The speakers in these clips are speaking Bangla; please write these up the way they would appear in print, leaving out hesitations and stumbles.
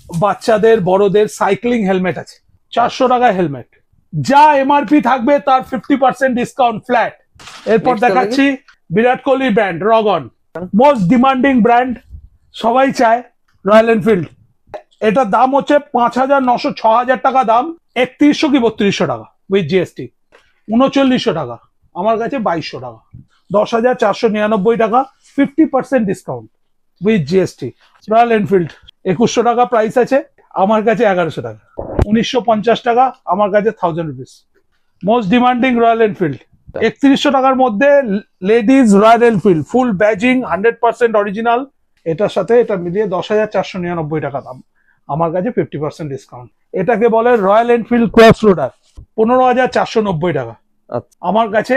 বাচ্চাদের বড়দের সাইক্লিং হেলমেট আছে 400 টাকা হেলমেট, যা এমআরপি থাকবে তার 50% ডিসকাউন্ট ফ্ল্যাট। এরপর দেখাচ্ছি Virat Kohli brand Wrogn, most demanding brand, সবাই চায় রয়্যাল এনফিল্ড। এটার দাম হচ্ছে 5,900 6,000 টাকা দাম, 3100 কি 3200 টাকা উইথ জিএসটি, 3900 টাকা, আমার কাছে 2200 টাকা, 10,499 টাকা, 50% discount with GST. Royal Enfield 2100 টাকা প্রাইস আছে, আমার কাছে 1100 টাকা, 1950 টাকা, আমার কাছে 1000 rupees. Most demanding royal Enfield 3100 টাকার মধ্যে লেডিজ রয়্যাল এনফিল্ড ফুল ব্যাজিং 100% অরিজিনাল, এটার সাথে এটা মিলিয়ে 10,499 টাকা দাম, আমার কাছে 50% ডিসকাউন্ট। এটাকে বলে রয়্যাল এনফিল্ড ক্রস রোডার, 15,490 টাকা, আমার কাছে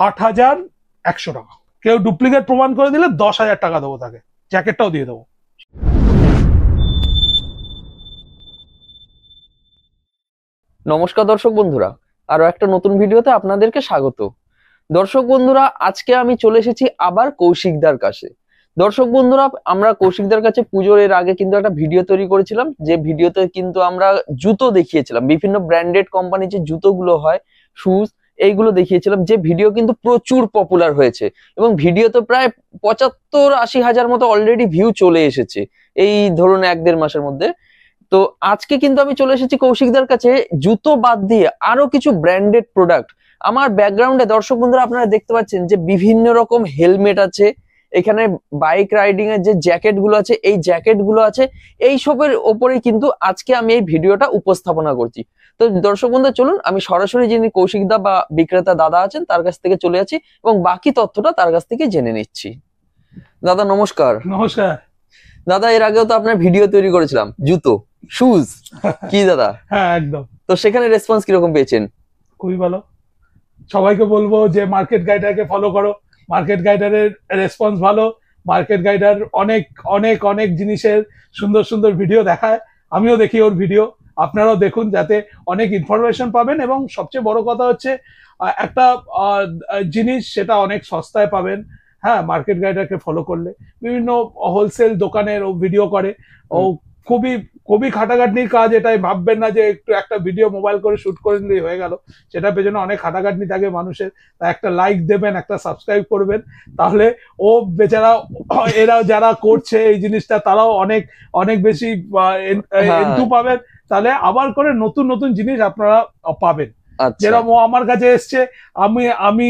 8,100 টাকা। কেউ ডুপ্লিকেট প্রমাণ করে দিলে 10,000 টাকা দেবো তাকে, জ্যাকেটটাও দিয়ে দেবো। নমস্কার দর্শক বন্ধুরা, আরো একটা নতুন ভিডিওতে আপনাদেরকে স্বাগত। দর্শক বন্ধুরা, আজকে আমি চলে এসেছি আবার কৌশিকদার কাছে। দর্শক বন্ধুরা, আমরা কৌশিকদার কাছে পুজোর এর আগে কিন্তু একটা ভিডিও তৈরি করেছিলাম, যে ভিডিওতে কিন্তু আমরা জুতো দেখিয়েছিলাম, বিভিন্ন ব্র্যান্ডেড কোম্পানির যে জুতোগুলো হয়, শুজ, এইগুলো দেখিয়েছিলাম, যে ভিডিও কিন্তু প্রচুর পপুলার হয়েছে এবং ভিডিওতে প্রায় 75-80 হাজার মতো অলরেডি ভিউ চলে এসেছে এই ধরুন 1-1.5 মাসের মধ্যে। তো আজকে কিন্তু আমি চলে এসেছি কৌশিকদার কাছে জুতো বাদ দিয়ে আরো কিছু ব্র্যান্ডেড প্রোডাক্ট। আমার ব্যাকগ্রাউন্ডে দর্শক বন্ধুরা আপনারা দেখতে পাচ্ছেন যে বিভিন্ন রকম হেলমেট আছে, এখানে বাইক রাইডিং এর যে জ্যাকেট গুলো আছে, এই জ্যাকেট গুলো আছে, এই সবের ওপরেই কিন্তু আজকে আমি এই ভিডিওটা উপস্থাপনা করছি। তো দর্শক বন্ধুরা চলুন আমি সরাসরি যিনি কৌশিকদা বা বিক্রেতা দাদা আছেন তার কাছ থেকে চলে যাচ্ছি এবং বাকি তথ্যটা তার কাছ থেকে জেনে নিচ্ছি। দাদা নমস্কার। নমস্কার দাদা, এর আগেও তো আপনার ভিডিও তৈরি করেছিলাম জুতো শুজ কি দাদা? হ্যাঁ একদম। তো সেখানে রেসপন্স কিরকম পেয়েছেন? খুবই ভালো। সবাইকে বলবো যে মার্কেট গাইডারকে ফলো করো, মার্কেট গাইডারের রেসপন্স ভালো। মার্কেট গাইডার অনেক অনেক অনেক জিনিসের সুন্দর সুন্দর ভিডিও দেখায়, আমিও দেখি ওর ভিডিও, আপনারাও দেখুন যাতে অনেক ইনফরমেশন পাবেন। এবং সবচেয়ে বড় কথা হচ্ছে একটা জিনিস সেটা অনেক সস্তায় পাবেন। হ্যাঁ, মার্কেট গাইডারকে ফলো করলে বিভিন্ন হোলসেল দোকানের ও ভিডিও করে, ও খুবই খুবই খাটাখাটনির কাজ। এটাই ভাববেন না যে একটু একটা ভিডিও মোবাইল করে শুট করে নিলেই হয়ে গেল, সেটা পেছনে অনেক খাটাখাটনি থাকে মানুষের। তা একটা লাইক দেবেন, একটা সাবস্ক্রাইব করবেন, তাহলে ও বেচারা এরা যারা করছে এই জিনিসটা তারাও অনেক অনেক বেশি এন্টু পাবেন, তাহলে আবার করে নতুন নতুন জিনিস আপনারা পাবেন। যেরকম ও আমার কাছে এসছে, আমি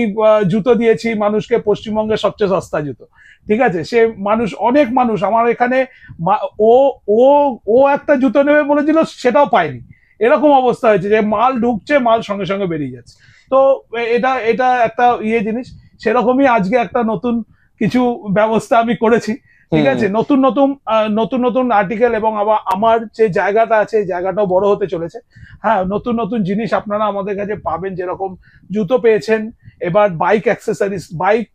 জুতো দিয়েছি মানুষকে, পশ্চিমবঙ্গের সবচেয়ে সস্তা জুতো, ঠিক আছে। সে মানুষ, অনেক মানুষ আমার এখানে ও ও ও একটা জুতো নেবে বলেছিল, সেটাও পায়নি। এরকম অবস্থা হয়েছে যে মাল ঢুকছে, মাল সঙ্গে সঙ্গে বেরিয়ে যাচ্ছে। তো এটা এটা একটা জিনিস। সেরকমই আজকে একটা নতুন কিছু ব্যবস্থা আমি করেছি, ঠিক আছে। নতুন নতুন আর্টিকেল, এবং আবার আমার যে জায়গাটা আছে এই জায়গাটাও বড় হতে চলেছে। হ্যাঁ, নতুন নতুন জিনিস আপনারা আমাদের কাছে পাবেন। যেরকম জুতো পেয়েছেন, এবার bike accessories, bike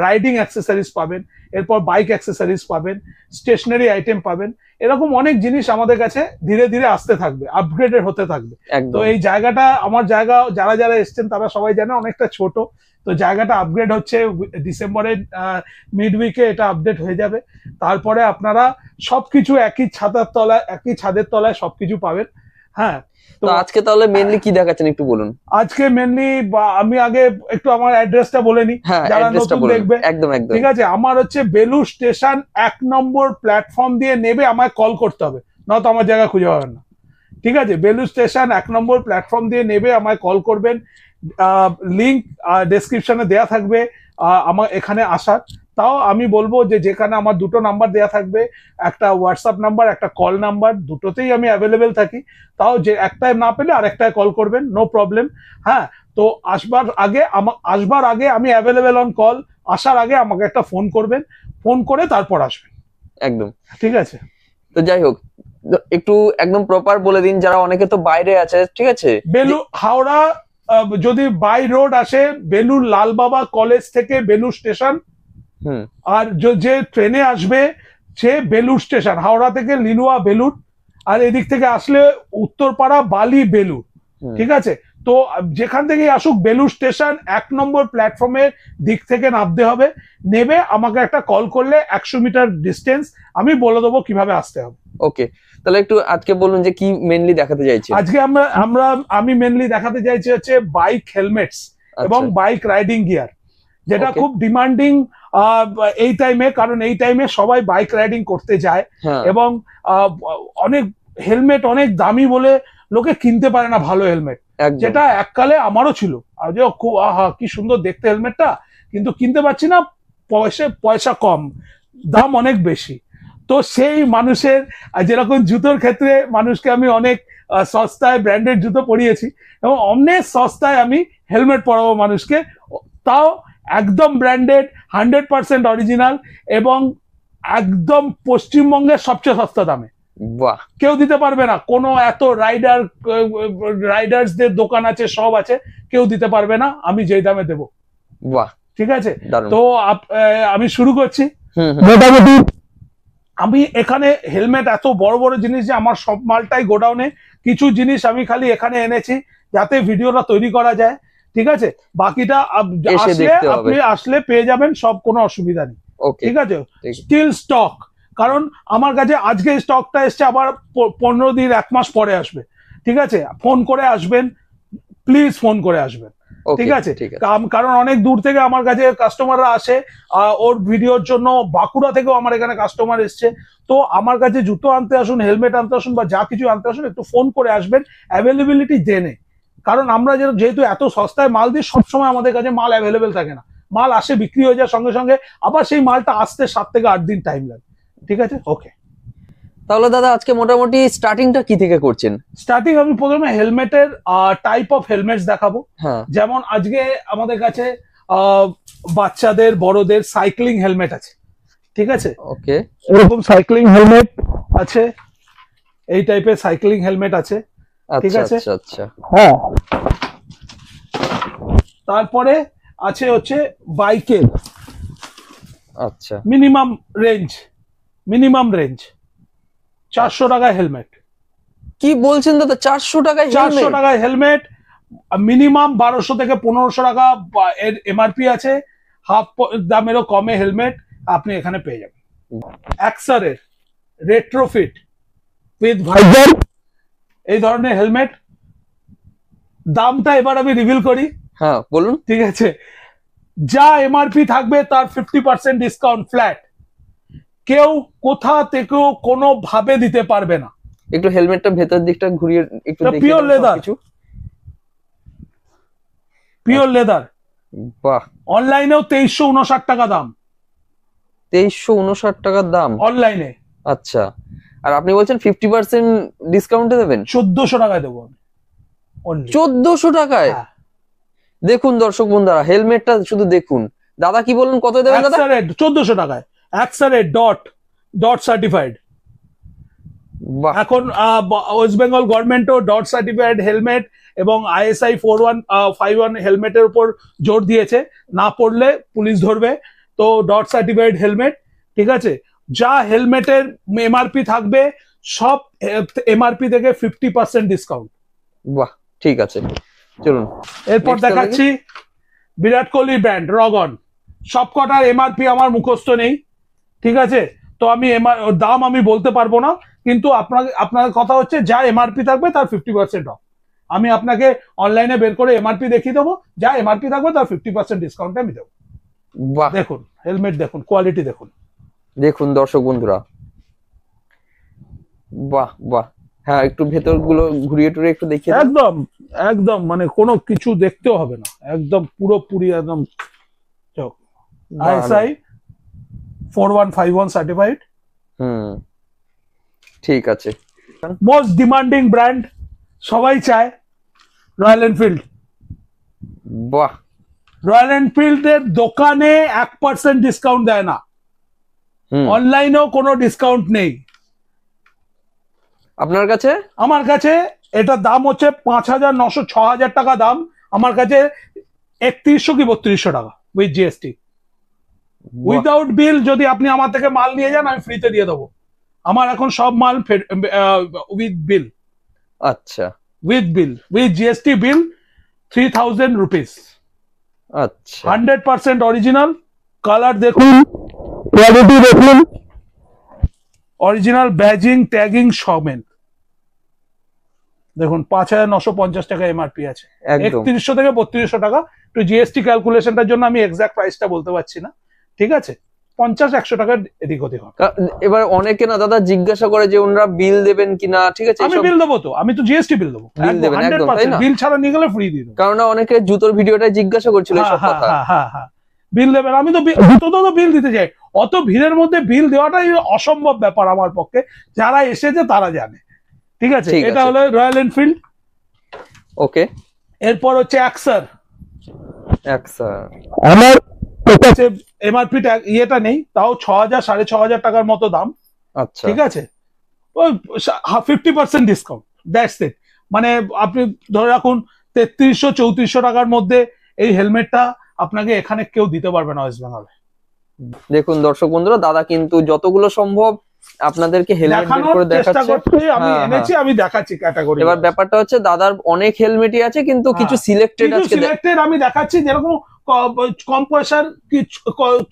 riding accessories পাবেন, এরপর বাইক অ্যাক্সেসরিজ পাবেন, স্টেশনারি আইটেম পাবেন। এরকম অনেক জিনিস আমাদের কাছে ধীরে ধীরে আসতে থাকবে, আপগ্রেডেড হতে থাকবে। তো এই জায়গাটা, আমার জায়গা, যারা যারা এসছেন তারা সবাই জানে অনেকটা ছোট, তো জায়গাটা আপগ্রেড হচ্ছে। ডিসেম্বরের মিড উইকে এটা আপডেট হয়ে যাবে। তারপরে আপনারা সবকিছু একই ছাদের তলায় সবকিছু পাবেন। হ্যাঁ, তো আজকে তাহলে মেইনলি কি দেখাচ্ছেন একটু বলুন। আজকে মেইনলি আমি আগে একটু আমার অ্যাড্রেসটা বলে নিই, যারা নতুন দেখবে। একদম একদম ঠিক আছে, আমার হচ্ছে বেলুড় স্টেশন 1 নম্বর প্ল্যাটফর্ম দিয়ে নেবে আমায় কল করতে হবে, নয়তো আমার জায়গা খুঁজে পাবেন না। ঠিক আছে, বেলুড় স্টেশন 1 নম্বর প্ল্যাটফর্ম দিয়ে নেবে, আমায় কল করবেন। লিঙ্ক ডেসক্রিপশনে দেয়া থাকবে আমার এখানে আসার। তাও আমি বলবো যে যেখানে আমার দুটো নাম্বার দেয়া থাকবে, একটা হোয়াটসঅ্যাপ নাম্বার, একটা কল নাম্বার, দুটোতেই আমি অ্যাভেলেবেল থাকি। তাও যে একটায় না পেলে আরেকটায় কল করবেন, নো প্রবলেম। হ্যাঁ, তো আসবার আগে আমি অ্যাভেলেবেল অন কল। আসার আগে আমাকে একটা ফোন করবেন, ফোন করে তারপর আসবেন। একদম ঠিক আছে। তো যাই হোক, একটু একদম প্রপার বলে দিন, যারা অনেকে তো বাইরে আছে। ঠিক আছে, হাওড়া যদি বাই রোড আসে, বেলুড় লালবাবা কলেজ থেকে বেলুড় স্টেশন, আর যে ট্রেনে আসবে সে বেলুড় স্টেশন, হাওড়া থেকে লিলুয়া বেলুড়, আর এদিক থেকে আসলে উত্তরপাড়া বালি বেলুড়। ঠিক আছে, তো যেখান থেকে আসুক বেলুড় স্টেশন 1 নম্বর প্ল্যাটফর্মের দিক থেকে নামতে হবে। নেবে আমাকে একটা কল করলে 100 মিটার ডিস্টেন্স, আমি বলে দেবো কিভাবে আসতে হবে। ওকে, তাহলে একটু আজকে বলুন যে কি মেনলি দেখাতে চাইছেন। আজকে আমি মেনলি দেখাতে চাইছি হচ্ছে বাইক হেলমেটস এবং বাইক রাইডিং গিয়ার, যেটা Okay. খুব ডিমান্ডিং এই টাইমে, কারণ এই টাইমে সবাই বাইক রাইডিং করতে যায় হ্যাঁ, এবং অনেক হেলমেট অনেক দামি বলে লোকে কিনতে পারে না ভালো হেলমেট, একদম। যেটা এককালে আমারও ছিল, যে খুব আহা কি সুন্দর দেখতে হেলমেটটা, কিন্তু কিনতে পারছি না, পয়সা কম, দাম অনেক বেশি। তো সেই মানুষের যেরকম জুতোর ক্ষেত্রে মানুষকে আমি অনেক সস্তায় ব্র্যান্ডেড জুতো পরিয়েছি, এবং অনেক সস্তায় আমি হেলমেট পরাবো মানুষকে, তাও একদম ব্র্যান্ডেড, 100% অরিজিনাল, এবং একদম পশ্চিমবঙ্গের সবচেয়ে সস্তা দামে। বাহ, কেউ দিতে পারবে না, কোনো এত রাইডার্সদের দোকান আছে, সব আছে, কেউ দিতে পারবে না আমি যেই দামে দেবো। বাহ, ঠিক আছে, দারুণ। তো আমি শুরু করছি। হুম, মোটামুটি আমি এখানে হেলমেট এত বড় বড় জিনিস যে আমার সব মালটাই গোডাউনে, কিছু জিনিস আমি খালি এখানে এনেছি যাতে ভিডিওটা তৈরি করা যায়। ঠিক আছে, বাকিটা এসে আসলে দেখতে হবে। আপনি আসলে পেয়ে যাবেন, সব কোনো অসুবিধা নেই। ওকে, ঠিক আছে, ঠিক। স্টিল স্টক, কারণ আমার কাছে আজকে স্টকটা এসছে, আবার 15 দিন 1 মাস পরে আসবে। ঠিক আছে, ফোন করে আসবেন, প্লিজ ফোন করে আসবেন। ওকে, ঠিক আছে, ঠিক আছে। কারণ অনেক দূর থেকে আমার কাছে কাস্টমাররা আসে, ওর ভিডিওর জন্য বাঁকুড়া থেকেও আমার এখানে কাস্টমার এসছে। তো আমার কাছে জুতো আনতে আসুন, হেলমেট আনতে আসুন, বা যা কিছু আনতে আসুন, একটু ফোন করে আসবেন, অ্যাভেলেবিলিটি জেনে, কারণ আমরা যেহেতু এত সস্তায় মাল দিই, সবসময় আমাদের কাছে মাল অ্যাভেলেবেল থাকে না, মাল আসে বিক্রি হয়ে যায় সঙ্গে সঙ্গে, আবার সেই মালটা আসতে 7 থেকে 8 দিন টাইম লাগে। ঠিক আছে, ওকে। তাহলে দাদা আজকে মোটামুটি স্টার্টিংটা কি থেকে করছেন? স্টার্টিং আমি প্রথমে হেলমেটের টাইপ অফ হেলমেটস দেখাবো। হ্যাঁ, যেমন আজকে আমাদের কাছে বাচ্চাদের বড়দের সাইক্লিং হেলমেট আছে। ঠিক আছে, ওকে, এরকম সাইক্লিং হেলমেট আছে, এই টাইপের সাইক্লিং হেলমেট আছে। ঠিক আচ্ছা আছে, আচ্ছা আচ্ছা। হ্যাঁ, তারপরে আছে হচ্ছে বাইকের আচ্ছা, মিনিমাম রেঞ্জ 400 টাকায় হেলমেট। কি বলছেন দাদা, 400 টাকায় 400 টাকায় হেলমেট, মিনিমাম 1200 থেকে 1500 টাকা এর এমআরপি আছে, হাফ দামেরও কমে হেলমেট আপনি এখানে পেয়ে যাবেন। অ্যাক্সারের রেট্রোফিট উইথ ভাইজার, এই ধরনের হেলমেট, দামটা এবার আমি রিভিল করি। হ্যাঁ, বলুন। ঠিক আছে, যা এমআরপি থাকবে তার 50% ডিসকাউন্ট ফ্ল্যাট, কেউ কোথা থেকেও কোনো ভাবে দিতে পারবে না। একটু হেলমেটটা ভেতর দিকটা ঘুরিয়ে একটু দেখিয়ে পিওর দাও লেদার, সবকিছু। পিওর লেদার, বাহ, অনলাইনেও 2359 টাকা দাম, 2359 টাকার দাম অনলাইনে। আচ্ছা, আর আপনি বলছেন 50% ডিসকাউন্টে দেবেন? 1400 টাকায় দেবো আমি only। 1400 টাকায়? হ্যাঁ। দেখুন দর্শক বন্ধুরা, হেলমেটটা শুধু দেখুন। দাদা কি বলুন, কত দেবেন দাদা? 1400 টাকায় অ্যাক্সারেট ডট সার্টিফাইড। বাহ, এখন ওয়েস্ট বেঙ্গল গভর্নমেন্টও ডট সার্টিফাইড হেলমেট এবং ISI 4151 হেলমেটের উপর জোর দিয়েছে, না পড়লে পুলিশ ধরবে। তো ডট সার্টিফাইড হেলমেট, ঠিক আছে, যা হেলমেটের এমআরপি থাকবে সব এমআরপি থেকে 50% ডিসকাউন্ট। বাহ, ঠিক আছে, চলুন এরপর Next দেখাচ্ছি বিরাট কোহলি ব্র্যান্ড রগন। সবকটার এমআরপি আমার মুখস্থ নেই, ঠিক আছে, তো আমি দাম আমি বলতে পারবো না, কিন্তু আপনার কথা হচ্ছে যা এমআরপি থাকবে তার 50% অফ। আমি আপনাকে অনলাইনে বের করে এমআরপি দেখিয়ে দেবো, যা এমআরপি থাকবে তার 50% ডিসকাউন্ট আমি দেবো। বাহ, দেখুন হেলমেট, দেখুন কোয়ালিটি, দেখুন দেখুন দর্শক বন্ধুরা, বাহ বাহ। হ্যাঁ, একটু ভেতর গুলো ঘুরিয়ে টুরিয়ে একটু দেখিয়ে দাও। একদম একদম মানে কোনো কিছু দেখতেও হবে না, একদম পুরোপুরি একদম ISI 4151 সার্টিফাইড। হুম, ঠিক আছে। মোস্ট ডিমান্ডিং ব্র্যান্ড, সবাই চায়, রয়্যাল এনফিল্ড। বাহ, রয়্যাল এনফিল্ডের দোকানে 1% ডিসকাউন্ট দেয় না, হুম, অনলাইনেও কোনো ডিসকাউন্ট নেই। আপনার কাছে? আমার কাছে এটার দাম হচ্ছে 5900 6000 টাকা দাম, আমার কাছে 3100 কি 3200 টাকা উইথ জিএসটি। উইদাউট বিল যদি আপনি আমার থেকে মাল নিয়ে যান আমি ফ্রিতে দিয়ে দেবো। আমার এখন সব মাল উইথ বিল। আচ্ছা উইথ জিএসটি বিল 3000 রুপিস। আচ্ছা, 100% অরিজিনাল, কালার দেখুন, কোয়ালিটি দেখুন, অরিজিনাল ব্যাজিং ট্যাগিং সমেত। দেখুন 5,950 টাকা এমআরপি আছে, একদম 3100 থেকে 3200 টাকা। একটু জিএসটি ক্যালকুলেশনটার জন্য আমি এক্সাক্ট প্রাইসটা বলতে পারছি না, ঠিক আছে? 50-100 টাকার এদিক ওদিক হবে। এবার অনেকে না দাদা জিজ্ঞাসা করে যে ওনারা বিল দেবেন কিনা, ঠিক আছে? আমি বিল দেবো তো, আমি তো জিএসটি বিল দেবো, বিল দেবেন একদম, তাই না? বিল ছাড়া নিয়ে গেলে ফ্রি দিয়ে দেবো। কারণ অনেকে জুতোর ভিডিওটা জিজ্ঞাসা করছিল এইসব কথা। হ্যাঁ, বিল দেবেন। আমি তো জুতো তো বিল দিতে চাই, অত ভিড়ের মধ্যে বিল দেওয়াটাই অসম্ভব ব্যাপার আমার পক্ষে, যারা এসেছে তারা জানে, ঠিক আছে? এটা হলো রয়্যাল এনফিল্ড। ওকে, এরপর হচ্ছে অ্যাক্সার। আমার কাছে এমআরপি ইয়েটা নেই, তাও 6,000 6,500 টাকার মতো দাম। আচ্ছা, ঠিক আছে, ওই 50% ডিসকাউন্ট, দ্যাটস ইট। মানে আপনি ধরে রাখুন 3300-3400 টাকার মধ্যে এই হেলমেটটা আপনাকে এখানে কেউ দিতে পারবে না ওয়েস্ট বেঙ্গলে। দেখুন দর্শক বন্ধুরা, দাদা কিন্তু যতগুলো সম্ভব আপনাদেরকে হেলমেট বের করে দেখাচ্ছে। আমি এনেছি, আমি দেখাচ্ছি ক্যাটাগরি। এবার ব্যাপারটা হচ্ছে দাদার অনেক হেলমেটই আছে, কিন্তু কিছু সিলেক্টেড আমি দেখাচ্ছি, যেরকম কম পয়সার কি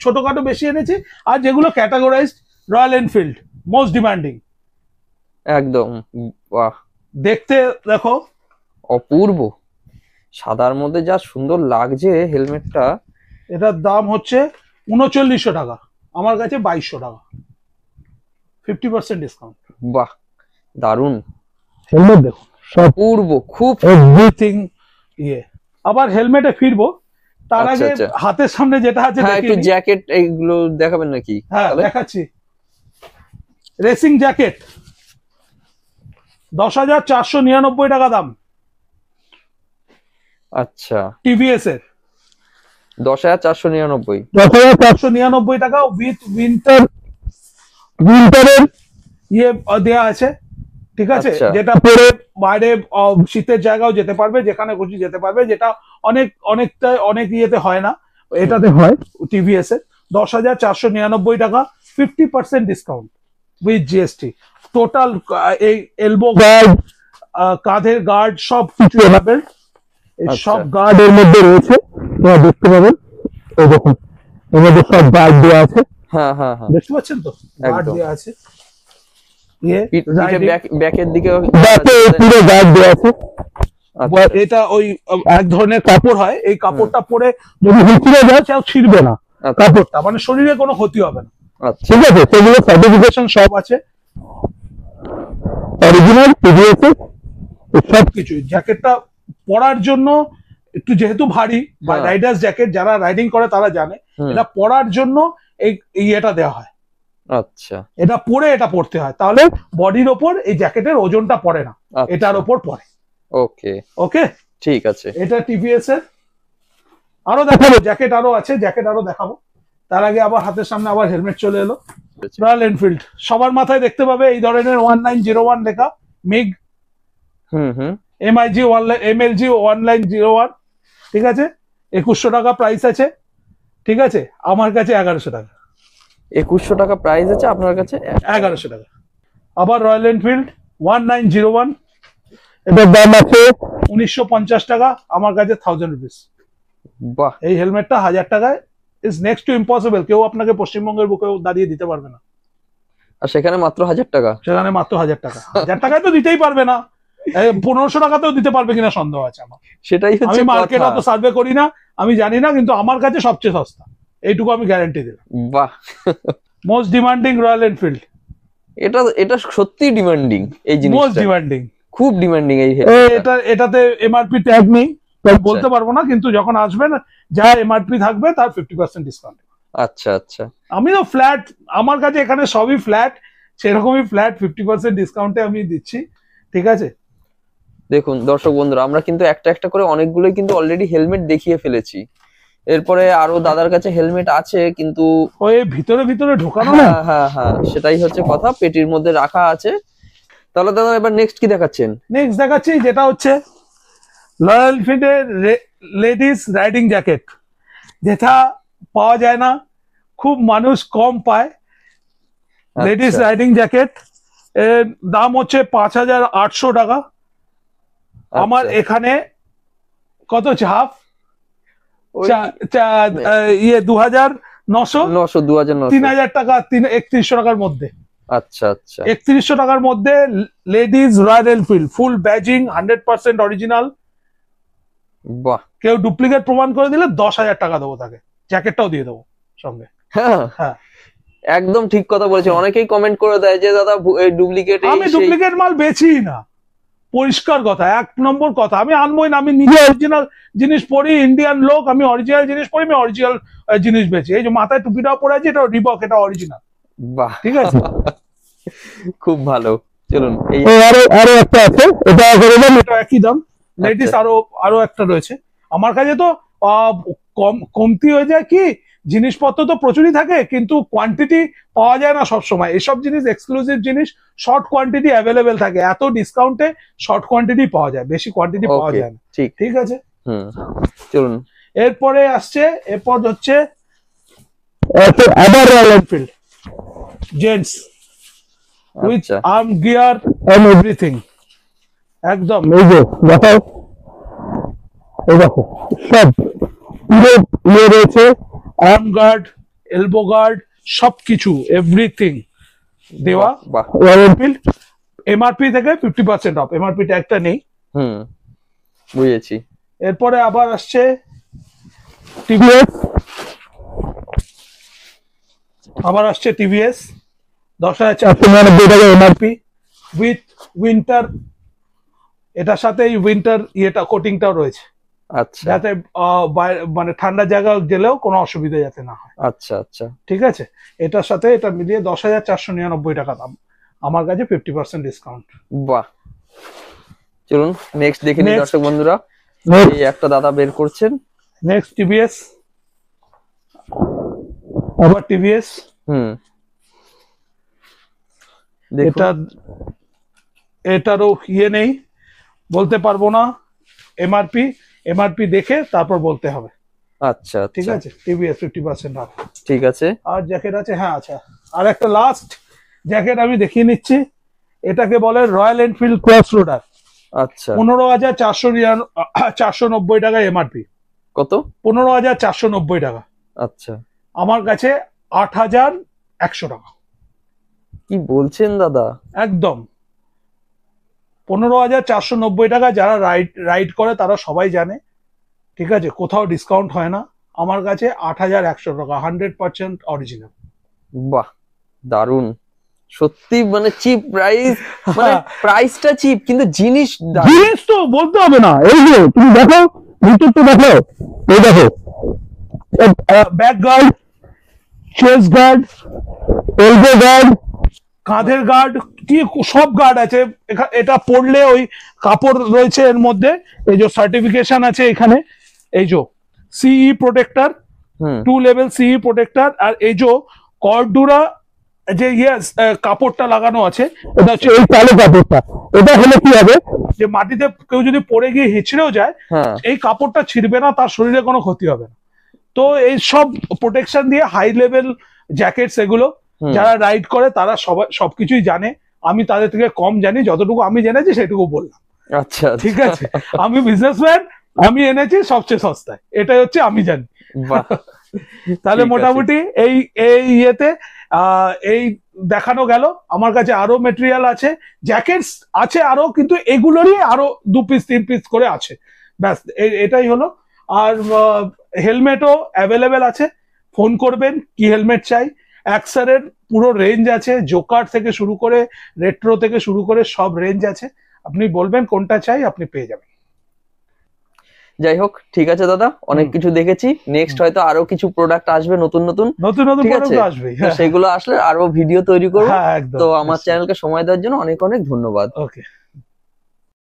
ছোটখাটো বেশি এনেছি, আর যেগুলো categorised royal Enfield most demanding. একদম বাহ, দেখতে দেখো অপূর্ব, সাদার মধ্যে যা সুন্দর লাগছে হেলমেটটা। এটার দাম হচ্ছে 3900 টাকা, আমার কাছে 2200 টাকা, 50% ডিসকাউন্ট। বাহ, দারুন হেলমেট দেখুন, অপূর্ব, খুব এভরিথিং ইয়ে। আবার হেলমেটে ফিরবো, তার আগে হাতের সামনে যেটা আছে একটু জ্যাকেট এইগুলো দেখাবেন নাকি? হ্যাঁ দেখাচ্ছি। রেসিং জ্যাকেট 10,499 টাকা দাম। আচ্ছা, টিভিএস এর 10,499 টাকা উইথ উইন্টারের ইয়ে দেয়া আছে, ঠিক আছে? যেটা পরে বাইরে শীতের জায়গাও যেতে পারবে, যেখানে খুশি যেতে পারবে, যেটা অনেক ইয়েতে হয় না, এটাতে হয় টিভিএস এর। 10,499 টাকা, 50% ডিসকাউন্ট উইথ জিএসটি। টোটাল এই এলবো গার্ড, কাঁধের গার্ড সব কিছু পাবেন, সব গার্ড এর মধ্যে রয়েছে, তোমরা দেখতে পাবেন। এই দেখুন, এর মধ্যে সব গার্ড দেওয়া আছে। হ্যাঁ, দেখতে পাচ্ছেন তো, গার্ড দেওয়া আছে। ব্যাকের দিকে পুরো গার্ড দেওয়া আছে। এটা ওই এক ধরনের কাপড় হয়, এই কাপড়টা পরে যদি ছিঁড়ে যায় সেও ছিঁড়বে না, কাপড়টা মানে শরীরে কোনো ক্ষতি হবে না, ঠিক আছে? সেগুলো সার্টিফিকেশন সব আছে, অরিজিনাল টিভিএস সবকিছু। জ্যাকেটটা পরার জন্য একটু যেহেতু ভারী, বা রাইডার্স জ্যাকেট যারা রাইডিং করে তারা জানে, এটা পরার জন্য এই ইয়েটা দেওয়া হয়। আচ্ছা, এটা পরে এটা পড়তে হয়, তাহলে বডির ওপর এই জ্যাকেটের ওজনটা পড়ে না, এটার ওপর পড়ে। ওকে ওকে, ঠিক আছে। এটা টিভিএস এর। আরো দেখাবো জ্যাকেট, আরো আছে জ্যাকেট, আরো দেখাবো। তার আগে আবার হাতের সামনে আবার হেলমেট চলে এলো। রয়্যাল এনফিল্ড সবার মাথায় দেখতে পাবে এই ধরনের 1901 লেখা, মিগ MIG MLG 1901, ঠিক আছে? 2100 টাকা প্রাইস আছে, ঠিক আছে? আমার কাছে 1100 টাকা। 2100 টাকা প্রাইস আছে, আপনার কাছে 1100 টাকা। আবার রয়্যাল এনফিল্ড 1901, এটার দাম আছে 1950 টাকা, আমার কাছে 1000 রুপিস। বাহ, এই হেলমেটটা 1000 টাকায় ইজ নেক্সট টু ইম্পসিবল, কেউ আপনাকে পশ্চিমবঙ্গের বুকেও দাঁড়িয়ে দিতে পারবে না। আর সেখানে মাত্র 1000 টাকা, সেখানে মাত্র 1000 টাকা। 1000 টাকায় তো দিতেই পারবে না, 1500 টাকাতেও দিতে পারবে কিনা সন্দেহ আছে আমার। সেটাই হচ্ছে, আমি মার্কেট অত সার্ভে করি না, আমি জানি না, কিন্তু আমার কাছে সবচেয়ে সস্তা, এইটুকু আমি গ্যারান্টি দিলাম। বাহ, মোস্ট ডিমান্ডিং রয়্যাল এনফিল্ড। এটা সত্যি ডিমান্ডিং, এই জিনিসটা মোস্ট ডিমান্ডিং, খুব ডিমান্ডিং। এই এটাতে এমআরপি ট্যাগ নেই, বলতে পারবো না, কিন্তু যখন আসবেন যা এমআরপি থাকবে তার 50% ডিসকাউন্ট। আচ্ছা আচ্ছা, আমি তো ফ্ল্যাট, আমার কাছে এখানে সবই ফ্ল্যাট, সেরকমই ফ্ল্যাট 50% ডিসকাউন্টে আমি দিচ্ছি, ঠিক আছে? দেখুন দর্শক বন্ধুরা, আমরা কিন্তু একটা একটা করে অনেকগুলোই কিন্তু অলরেডি হেলমেট দেখিয়ে ফেলেছি। এরপরে আরো দাদার কাছে হেলমেট আছে, কিন্তু ওই ভিতরে ভিতরে ঢোকানো না। হ্যাঁ, সেটাই হচ্ছে কথা, পেটির মধ্যে রাখা আছে। তাহলে দাদা এবার নেক্সট কি দেখাচ্ছেন? নেক্সট দেখাচ্ছি যেটা হচ্ছে রয়্যাল এনফিল্ডের লেডিস রাইডিং জ্যাকেট, যেটা পাওয়া যায় না, খুব মানুষ কম পায়। লেডিস রাইডিং জ্যাকেট এর দাম হচ্ছে 5800 টাকা। আমার এখানে কত হাফ 2900 3000 টাকা, 3100 টাকার মধ্যে আচ্ছা আচ্ছা 3100 টাকার মধ্যে লেডিজ রয়্যাল এনফিল্ড ফুল ব্যাজিং 100% অরিজিনাল। বাহ, কেউ ডুপ্লিকেট প্রমাণ করে দিলে 10,000 টাকা দেবো তাকে, জ্যাকেটটাও দিয়ে দেবো সঙ্গে। হ্যাঁ হ্যাঁ একদম ঠিক কথা বলেছেন। অনেকেই কমেন্ট করে দেয় যে দাদা এই ডুপ্লিকেট, আমি ডুপ্লিকেট মাল বেচি না, পরিষ্কার কথা, 1 নম্বর কথা। আমি আনবই না, আমি নিজে অরিজিনাল জিনিস পরি, ইন্ডিয়ান লোক, আমি অরিজিনাল জিনিস পরি, আমি অরিজিনাল জিনিস বেচি। এই যে মাথায় টুপিটাও পরে আছে, এটা রিবক, এটা অরিজিনাল। বাহ, ঠিক আছে, খুব ভালো। চলুন এই আরো একটা আছে, এটা একই দাম। লেডিস আরো একটা রয়েছে আমার কাছে। তো কমতি হয়ে যায় কি, জিনিসপত্র তো প্রচুরই থাকে কিন্তু কোয়ান্টিটি পাওয়া যায় না সব সময়। এসব জিনিস এক্সক্লুসিভ জিনিস, শর্ট কোয়ান্টিটি অ্যাভেলেবেল থাকে। এত ডিসকাউন্টে শর্ট কোয়ান্টিটি পাওয়া যায়, বেশি কোয়ান্টিটি পাওয়া যায় না। ঠিক ঠিক আছে, চলুন এরপরে আসছে, এরপর হচ্ছে আবার Royal Enfield gents with arm gear and everything. একদম এই যে দেখো, এই দেখো সব পুরো ইয়ে রয়েছে, আর্ম গার্ড, এলবো গার্ড, সবকিছু এভরিথিং দেওয়া। রয়্যাল এনফিল্ড এমআরপি থেকে 50% অফ, এমআরপি ট্যাগটা নেই। বুঝেছি। এরপরে আবার আসছে টিভিএস, আবার আসছে টিভিএস 10,499 টাকা এমআরপি উইথ উইন্টার, এটার সাথে এই উইন্টার ইয়েটা কোটিংটাও রয়েছে। আচ্ছা, যাতে মানে ঠান্ডা জায়গা গেলেও কোনো অসুবিধা যাতে না হয়। আচ্ছা আচ্ছা ঠিক আছে, এটার সাথে এটা মিলিয়ে 10,499 টাকা দাম, আমার কাছে 50% ডিসকাউন্ট। বাহ, চলুন নেক্সট দেখে নিই দর্শক বন্ধুরা। এই একটা দাদা বের করছেন, নেক্সট টিভিএস, আবার টিভিএস। এটারও ইয়ে নেই, বলতে পারবো না এমআরপি, এমআরপি দেখে তারপর বলতে হবে। আচ্ছা ঠিক আছে, টিভিএস 50% অফ। ঠিক আছে, আর জ্যাকেট আছে, হ্যাঁ আচ্ছা, আর একটা লাস্ট জ্যাকেট আমি দেখিয়ে নিচ্ছি। এটাকে বলে রয়্যাল এনফিল্ড ক্রস রোডার। আচ্ছা, 15,490 টাকা এমআরপি। কত? 15,490 টাকা। আচ্ছা, আমার কাছে 8,100 টাকা। কি বলছেন দাদা? একদম 15,490 টাকা। যারা রাইড করে তারা সবাই জানে, ঠিক আছে, কোথাও ডিসকাউন্ট হয় না। আমার কাছে 8,100 টাকা, 100% অরিজিনাল। বাহ, দারুন, সত্যি মানে চিপ প্রাইস, মানে প্রাইসটা চিপ কিন্তু জিনিস তো বলতে হবে না। এই যে তুমি দেখো, ভিতরটা দেখো, এই দেখো back guard, chest guard, elbow guard, কাঁধের গার্ড, কি সব গার্ড আছে। এটা পড়লে ওই কাপড় রয়েছে এর মধ্যে, এই যে সার্টিফিকেশন আছে এখানে, এই যে সিই প্রোটেক্টর, 2 লেভেল সিই প্রোটেক্টর। আর এই যে কর্ডুরা যে কাপড়টা লাগানো আছে, এটা হচ্ছে এই কালো কাপড়টা। এটা হলে কি হবে, যে মাটিতে কেউ যদি পড়ে গিয়ে হিচড়েও যায়, এই কাপড়টা ছিঁড়বে না, তার শরীরে কোনো ক্ষতি হবে না। তো এই সব প্রোটেকশন দিয়ে হাই লেভেল জ্যাকেটস এগুলো। যারা রাইড করে তারা সবাই সবকিছুই জানে, আমি তাদের থেকে কম জানি, যতটুকু আমি জেনেছি সেটুকু বললাম। আচ্ছা, ঠিক আছে, আমি বিজনেসম্যান, আমি এনেছি সবচেয়ে সস্তায়, এটাই হচ্ছে আমি জানি। তাহলে মোটামুটি এই ইয়েতে এই দেখানো গেল। আমার কাছে আরো মেটেরিয়াল আছে, জ্যাকেটস আছে আরো, কিন্তু এগুলোরই আরো 2 পিস 3 পিস করে আছে, ব্যাস এটাই হলো। আর হেলমেটও অ্যাভেলেবেল আছে, ফোন করবেন কি হেলমেট চাই। অ্যাক্সারের পুরো রেঞ্জ আছে, জোকার থেকে শুরু করে রেট্রো থেকে শুরু করে সব রেঞ্জ আছে, আপনি বলবেন কোনটা চাই, আপনি পেয়ে যাবেন। যাই হোক, ঠিক আছে দাদা, অনেক কিছু দেখেছি। নেক্সট হয়তো আরো কিছু প্রোডাক্ট আসবে, নতুন নতুন প্রোডাক্ট আসবে, সেগুলো আসলে আরো ভিডিও তৈরি করবো। হ্যাঁ, তো আমার চ্যানেলকে সময় দেওয়ার জন্য অনেক অনেক ধন্যবাদ। ওকে।